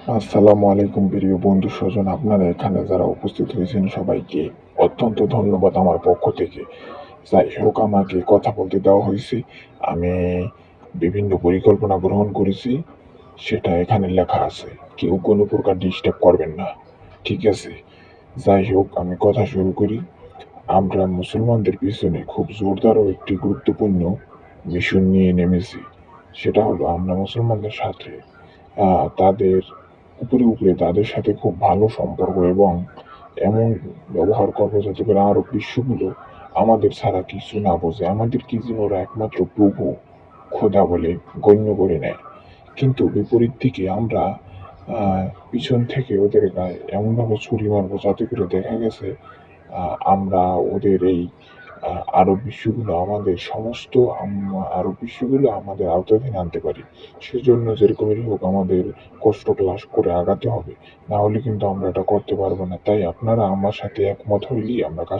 আসসালামু আলাইকুম প্রিয় বন্ধু স্বজন, আপনারা এখানে যারা উপস্থিত হয়েছেন সবাইকে অত্যন্ত ধন্যবাদ আমার পক্ষ থেকে। যাই হোক, আমাকে কথা বলতে দেওয়া হয়েছে। আমি বিভিন্ন পরিকল্পনা গ্রহণ করেছি, সেটা এখানে লেখা আছে। কেউ কোনো প্রকার ডিস্টার্ব করবেন না, ঠিক আছে? যাই হোক, আমি কথা শুরু করি। আমরা মুসলমানদের পিছনে খুব জোরদার ও একটি গুরুত্বপূর্ণ মিশন নিয়ে নেমেছি। সেটা হলো আমরা মুসলমানদের সাথে তাদের উপরে তাদের সাথে খুব ভালো সম্পর্ক এবং এমন ব্যবহার করবো যাতে করে আরব বিশ্বগুলো আমাদের ছাড়া কিছু না বোঝে, আমাদের কি যেন ওরা একমাত্র প্রভু খোদা বলে গণ্য করে নেয়। কিন্তু বিপরীত দিকে আমরা পিছন থেকে ওদের গায়ে এমনভাবে ছুরি মারবো যাতে করে দেখা গেছে আমরা ওদের এই আরব বিশ্বগুলো আমাদের সমস্ত আরব বিশ্বগুলো আমাদের আওতাধীন আনতে পারি। সেজন্য যেরকমই হোক আমাদের কষ্ট ক্লাস করে আগাতে হবে। না হলে কিন্তু আমরা এটা করতে পারবো না। তাই আপনারা আমার সাথে একমত হইলেই আমরা কাজ